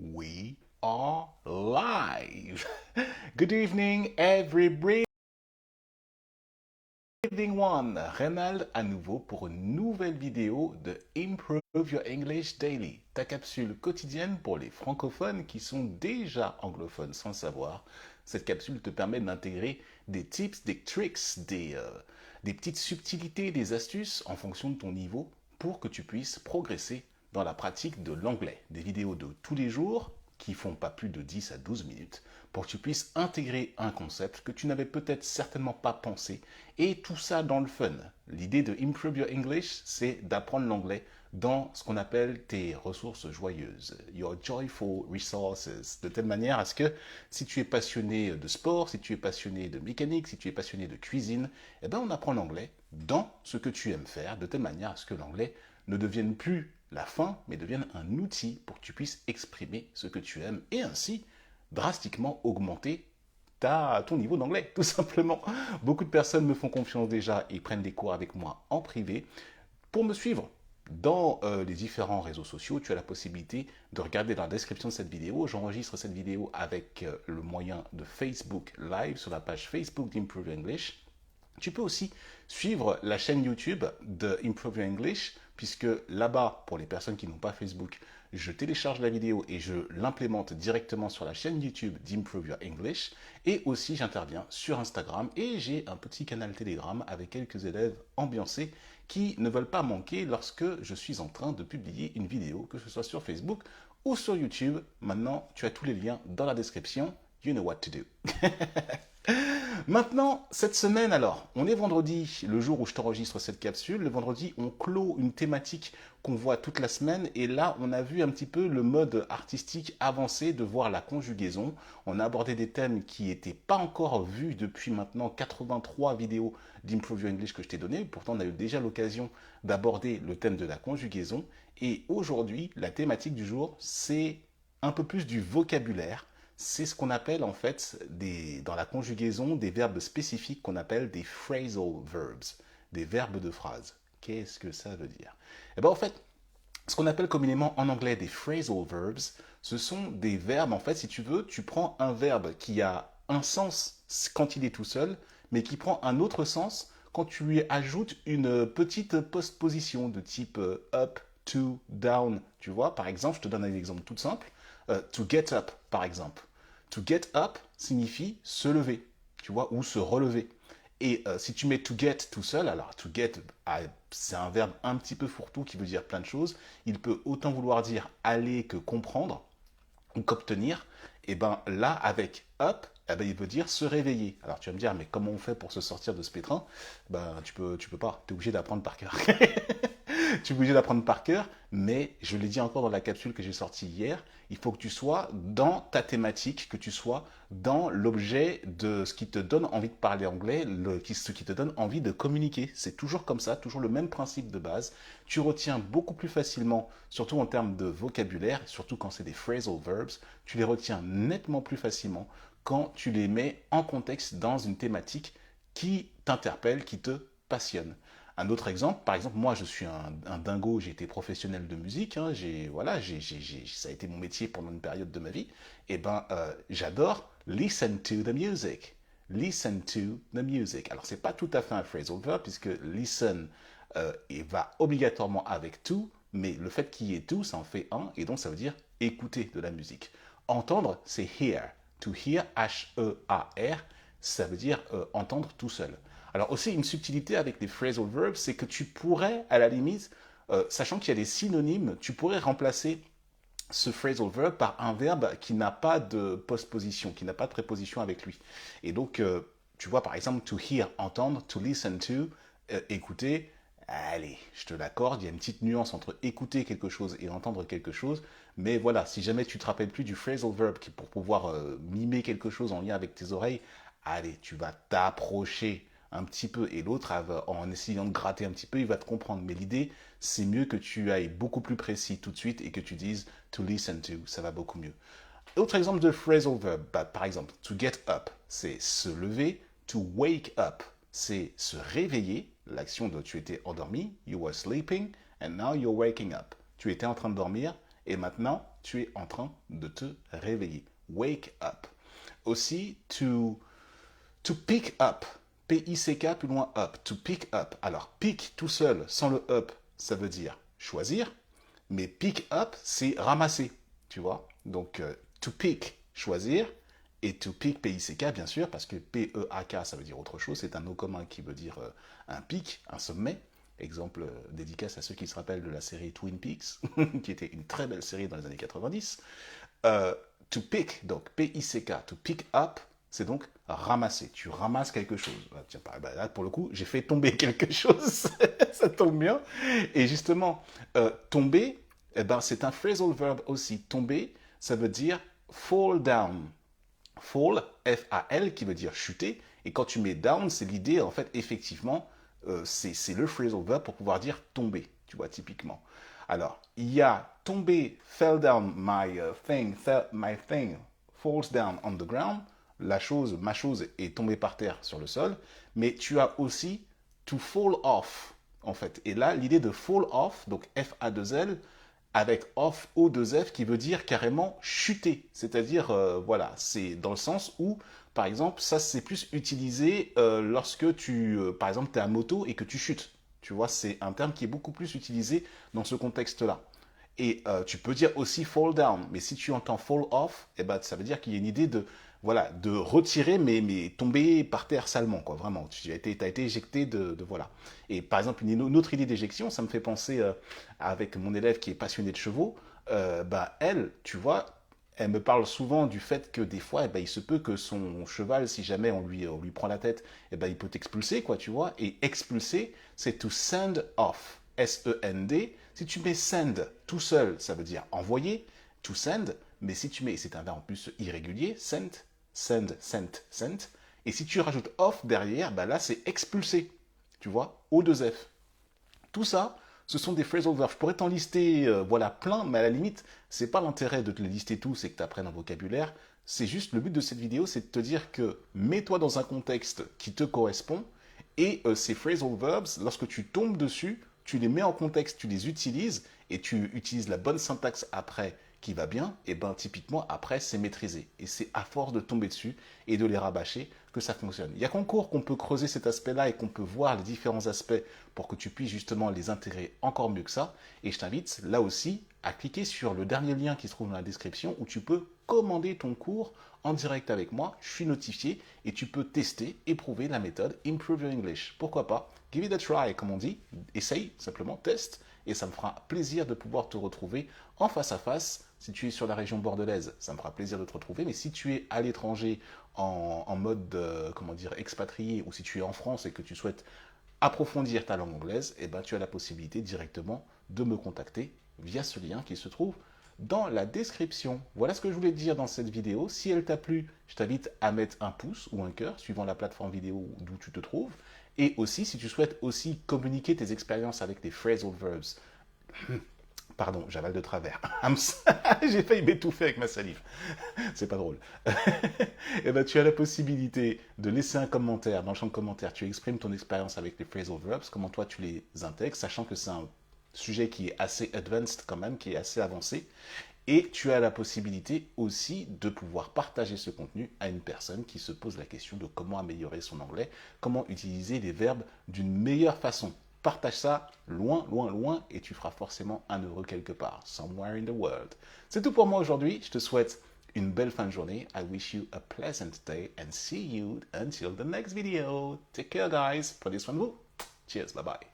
We are live. Good evening, every breathing one. Renald à nouveau pour une nouvelle vidéo de Improve Your English Daily, ta capsule quotidienne pour les francophones qui sont déjà anglophones sans le savoir. Cette capsule te permet d'intégrer des tips, des tricks, des petites subtilités, des astuces en fonction de ton niveau pour que tu puisses progresser dans la pratique de l'anglais. Des vidéos de tous les jours qui font pas plus de 10 à 12 minutes pour que tu puisses intégrer un concept que tu n'avais peut-être certainement pas pensé et tout ça dans le fun. L'idée de Improve Your English, c'est d'apprendre l'anglais dans ce qu'on appelle tes ressources joyeuses, your joyful resources, de telle manière à ce que si tu es passionné de sport, si tu es passionné de mécanique, si tu es passionné de cuisine, eh ben on apprend l'anglais dans ce que tu aimes faire, de telle manière à ce que l'anglais ne devienne plus la fin, mais devienne un outil pour que tu puisses exprimer ce que tu aimes et ainsi drastiquement augmenter ton niveau d'anglais, tout simplement. Beaucoup de personnes me font confiance déjà et prennent des cours avec moi en privé. Pour me suivre dans les différents réseaux sociaux, tu as la possibilité de regarder dans la description de cette vidéo. J'enregistre cette vidéo avec le moyen de Facebook Live sur la page Facebook d'Improve English. Tu peux aussi suivre la chaîne YouTube de Improve Your English, puisque là-bas, pour les personnes qui n'ont pas Facebook, je télécharge la vidéo et je l'implémente directement sur la chaîne YouTube d'Improve Your English. Et aussi, j'interviens sur Instagram et j'ai un petit canal Telegram avec quelques élèves ambiancés qui ne veulent pas manquer lorsque je suis en train de publier une vidéo, que ce soit sur Facebook ou sur YouTube. Maintenant, tu as tous les liens dans la description. You know what to do. Maintenant, cette semaine alors, on est vendredi, le jour où je t'enregistre cette capsule. Le vendredi, on clôt une thématique qu'on voit toute la semaine. Et là, on a vu un petit peu le mode artistique avancé de voir la conjugaison. On a abordé des thèmes qui n'étaient pas encore vus depuis maintenant 83 vidéos d'Improve Your English que je t'ai donné. Pourtant, on a eu déjà l'occasion d'aborder le thème de la conjugaison. Et aujourd'hui, la thématique du jour, c'est un peu plus du vocabulaire. C'est ce qu'on appelle en fait dans la conjugaison des verbes spécifiques qu'on appelle des phrasal verbs, des verbes de phrase. Qu'est-ce que ça veut dire? Eh bien en fait, ce qu'on appelle communément en anglais des phrasal verbs, ce sont des verbes, en fait, si tu veux, tu prends un verbe qui a un sens quand il est tout seul, mais qui prend un autre sens quand tu lui ajoutes une petite postposition de type up, to, down. Tu vois, par exemple, je te donne un exemple tout simple. To get up, par exemple. To get up signifie se lever, tu vois, ou se relever. Et si tu mets to get tout seul, alors to get, c'est un verbe un petit peu fourre-tout qui veut dire plein de choses. Il peut autant vouloir dire aller que comprendre ou qu'obtenir. Et ben là, avec up, eh ben, il veut dire se réveiller. Alors tu vas me dire, mais comment on fait pour se sortir de ce pétrin? Ben tu peux pas, tu es obligé d'apprendre par cœur. Tu es obligé d'apprendre par cœur, mais je l'ai dit encore dans la capsule que j'ai sortie hier, il faut que tu sois dans ta thématique, que tu sois dans l'objet de ce qui te donne envie de parler anglais, ce qui te donne envie de communiquer. C'est toujours comme ça, toujours le même principe de base. Tu retiens beaucoup plus facilement, surtout en termes de vocabulaire, surtout quand c'est des phrasal verbs, tu les retiens nettement plus facilement quand tu les mets en contexte dans une thématique qui t'interpelle, qui te passionne. Un autre exemple, par exemple, moi je suis un dingo, j'ai été professionnel de musique, hein, ça a été mon métier pendant une période de ma vie, et ben j'adore listen to the music. Listen to the music. Alors c'est pas tout à fait un phrasal verb puisque listen il va obligatoirement avec to, mais le fait qu'il y ait to, ça en fait un, et donc ça veut dire écouter de la musique. Entendre, c'est hear. To hear, H-E-A-R, ça veut dire entendre tout seul. Alors aussi, une subtilité avec les phrasal verbs, c'est que tu pourrais, à la limite, sachant qu'il y a des synonymes, tu pourrais remplacer ce phrasal verb par un verbe qui n'a pas de postposition, qui n'a pas de préposition avec lui. Et donc, tu vois, par exemple, to hear, entendre, to listen to, écouter. Allez, je te l'accorde, il y a une petite nuance entre écouter quelque chose et entendre quelque chose. Mais voilà, si jamais tu te rappelles plus du phrasal verb pour pouvoir mimer quelque chose en lien avec tes oreilles, allez, tu vas t'approcher un petit peu et l'autre, en essayant de gratter un petit peu, il va te comprendre. Mais l'idée, c'est mieux que tu ailles beaucoup plus précis tout de suite et que tu dises to listen to, ça va beaucoup mieux. Autre exemple de phrasal verb, par exemple, to get up, c'est se lever. To wake up, c'est se réveiller. L'action de tu étais endormi, you were sleeping, and now you're waking up. Tu étais en train de dormir et maintenant tu es en train de te réveiller. Wake up. Aussi, to pick up. P-I-C-K, plus loin up. To pick up. Alors, pick tout seul, sans le up, ça veut dire choisir. Mais pick up, c'est ramasser, tu vois. Donc, to pick, choisir. Et to pick, P-I-C-K, bien sûr, parce que P-E-A-K, ça veut dire autre chose. C'est un mot commun qui veut dire un pic, un sommet. Exemple dédicace à ceux qui se rappellent de la série Twin Peaks, qui était une très belle série dans les années 90. To pick, donc P-I-C-K, to pick up, c'est donc ramasser. Tu ramasses quelque chose. Tiens, là, pour le coup, j'ai fait tomber quelque chose. Ça tombe bien. Et justement, tomber, eh ben, c'est un phrasal verb aussi. Tomber, ça veut dire fall down. Fall, F-A-L, qui veut dire chuter. Et quand tu mets down, c'est l'idée, en fait, effectivement, c'est le phrasal verb pour pouvoir dire tomber, tu vois, typiquement. Alors, il y a tomber, fell down, my thing falls down on the ground. La chose, ma chose est tombée par terre sur le sol. Mais tu as aussi to fall off, en fait. Et là, l'idée de fall off, donc F-A-2-L, avec off O2F qui veut dire carrément chuter. C'est-à-dire, voilà, c'est dans le sens où, par exemple, ça c'est plus utilisé lorsque tu, par exemple, tu es à moto et que tu chutes. Tu vois, c'est un terme qui est beaucoup plus utilisé dans ce contexte-là. Et tu peux dire aussi fall down, mais si tu entends fall off, eh ben, ça veut dire qu'il y a une idée de, voilà, de retirer, mais tomber par terre salement, quoi, vraiment. Tu as été éjecté voilà. Et par exemple, une autre idée d'éjection, ça me fait penser avec mon élève qui est passionné de chevaux, bah, elle, tu vois, elle me parle souvent du fait que des fois, eh ben, il se peut que son cheval, si jamais on lui prend la tête, eh ben, il peut t'expulser, quoi, tu vois. Et expulser, c'est to send off. S-E-N-D. Si tu mets send tout seul, ça veut dire envoyer, to send. Mais si tu mets, c'est un verbe en plus irrégulier, send, sent. Et si tu rajoutes off derrière, bah là, c'est expulser. Tu vois, O2F. Tout ça, ce sont des phrasal verbs. Je pourrais t'en lister voilà, plein, mais à la limite, c'est pas l'intérêt de te les lister tous, c'est que tu apprennes un vocabulaire. C'est juste le but de cette vidéo, c'est de te dire que mets-toi dans un contexte qui te correspond et ces phrasal verbs, lorsque tu tombes dessus, tu les mets en contexte, tu les utilises et tu utilises la bonne syntaxe après qui va bien, et ben typiquement après c'est maîtrisé. Et c'est à force de tomber dessus et de les rabâcher que ça fonctionne. Il y a qu'en cours qu'on peut creuser cet aspect-là et qu'on peut voir les différents aspects pour que tu puisses justement les intégrer encore mieux que ça. Et je t'invite là aussi à cliquer sur le dernier lien qui se trouve dans la description où tu peux commander ton cours en direct avec moi. Je suis notifié et tu peux tester, éprouver la méthode Improve Your English. Pourquoi pas? Give it a try, comme on dit. Essaye, simplement, teste. Et ça me fera plaisir de pouvoir te retrouver en face à face. Si tu es sur la région bordelaise, ça me fera plaisir de te retrouver. Mais si tu es à l'étranger en mode, comment dire, expatrié, ou si tu es en France et que tu souhaites approfondir ta langue anglaise, eh ben, tu as la possibilité directement de me contacter via ce lien qui se trouve dans la description. Voilà ce que je voulais te dire dans cette vidéo. Si elle t'a plu, je t'invite à mettre un pouce ou un cœur, suivant la plateforme vidéo d'où tu te trouves. Et aussi, si tu souhaites aussi communiquer tes expériences avec des phrasal verbs, pardon, j'avale de travers. J'ai failli m'étouffer avec ma salive. C'est pas drôle. Et ben, tu as la possibilité de laisser un commentaire. Dans le champ de commentaires, tu exprimes ton expérience avec les phrasal verbs, comment toi tu les intègres, sachant que c'est un sujet qui est assez advanced quand même, qui est assez avancé. Et tu as la possibilité aussi de pouvoir partager ce contenu à une personne qui se pose la question de comment améliorer son anglais, comment utiliser les verbes d'une meilleure façon. Partage ça loin, loin, loin et tu feras forcément un heureux quelque part, somewhere in the world. C'est tout pour moi aujourd'hui. Je te souhaite une belle fin de journée. I wish you a pleasant day and see you until the next video. Take care, guys. Prenez soin de vous. Cheers. Bye bye.